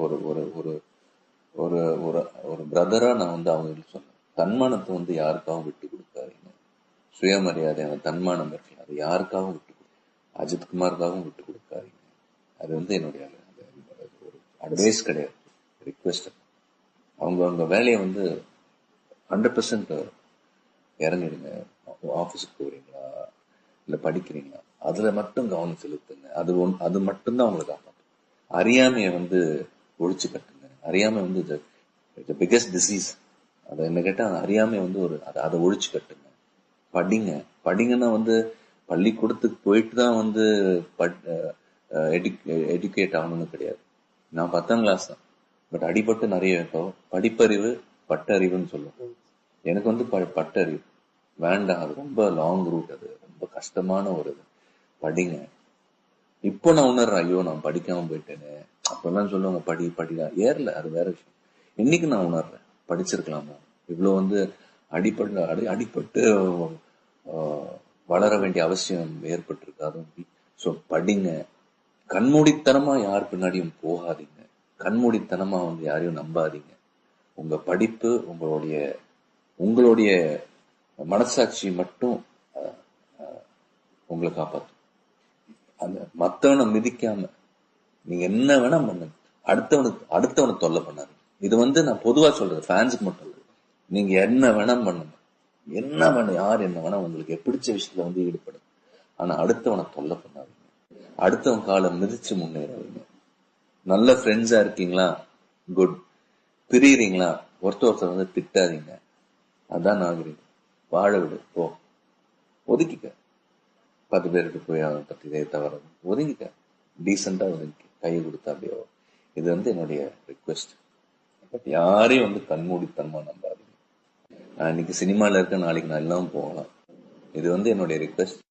ஒரு ஒரு ஒரு ஒரு ஒரு ஒரு பிரதரா நான் வந்து அவங்களுக்கு சொன்னேன், தன்மானத்தை வந்து யாருக்காகவும் விட்டு கொடுக்காதீங்க. சுயமரியாதையான தன்மானம் இருக்கு, அது யாருக்காகவும் விட்டு அஜித்குமாருக்காகவும் விட்டு கொடுக்காதீங்க. அது வந்து என்னுடைய ஒரு அட்வைஸ் கிடையாது, ரிக்வெஸ்ட். அவங்க வேலையை வந்து 100% இறங்கிடுங்க. ஆஃபீஸுக்கு போறீங்களா இல்லை படிக்கிறீங்களா, அதுல மட்டும் கவனம் செலுத்துங்க. அது மட்டும்தான் அவங்களை காப்பாற்றும். அறியாமையை வந்து ஒழிச்சு கட்டுங்க. அறியாமை வந்து பிகெஸ்ட் டிசீஸ். அதை என்ன கேட்டா அறியாமை வந்து அதை ஒழிச்சு கட்டுங்க. படிங்கன்னா வந்து பள்ளிக்கூடத்துக்கு போயிட்டு தான் வந்து எஜுகேட் ஆகணும்னு கிடையாது. நான் 10ஆம் கிளாஸ் தான், பட் அடிபட்டு நிறைய இப்போ படிப்பறிவு பட்டறிவுன்னு சொல்லுவோம். எனக்கு வந்து பட்டறிவு வேண்டாம், அது ரொம்ப லாங் ரூட், அது ரொம்ப கஷ்டமான ஒரு இது. படிங்க. இப்போ நான் உணர்றேன், ஐயோ நான் படிக்காம போயிட்டேன்னு. அப்பெல்லாம் சொல்லுவாங்க படிதான் ஏறல, அது வேற விஷயம். இன்னைக்கு நான் உணர்றேன், படிச்சிருக்கலாமா, இவ்வளவு வந்து அடிபட்டு வளர வேண்டிய அவசியம் ஏற்பட்டிருக்காது. ஸோ படிங்க. கண்மூடித்தனமா யார் பின்னாடியும் போகாதீங்க. கண்மூடித்தனமா வந்து யாரையும் நம்பாதீங்க. உங்க படிப்பு உங்களுடைய மனசாட்சி மட்டும் உங்களை காப்பாற்றும். அந்த மத்தவனை மிதிக்காம நீங்க என்ன வேணா பண்ணுங்க, அடுத்தவனை தொல்லை பண்ணாரு. இது வந்து நான் பொதுவா சொல்றது, ஃபேன்ஸுக்கு மட்டும் இல்லை. நீங்க என்ன வேணா பண்ணுங்க, என்ன வேணா, யார் என்ன வேணா, உங்களுக்கு பிடிச்ச விஷயத்துல வந்து ஈடுபடும். ஆனா அடுத்தவனை தொல்லை பண்ணாதீங்க. அடுத்தவன் காலை மிதிச்சு முன்னேறாதீங்க. நல்ல ஃப்ரெண்ட்ஸா இருக்கீங்களா, குட். பிரியுறீங்களா, ஒருத்தர் வந்து திட்டாதீங்க. அதான் நாகரிகம். வாழ விடு, போ, ஒதுக்கிக்க. 10 பேருக்கு போய் அவன் பத்தி இதே தவறு ஒதுங்கிக்க, டீசெண்டா ஒதுங்கி கையை கொடுத்தா அப்படியோ. இது வந்து என்னுடைய ரிக்வெஸ்ட். பட் யாரையும் வந்து கண்மூடித்தனமா நம்பாதீங்க. நான் இன்னைக்கு சினிமால இருக்க, நாளைக்கு நான் எல்லாம் போகலாம். இது வந்து என்னுடைய ரிக்வெஸ்ட்.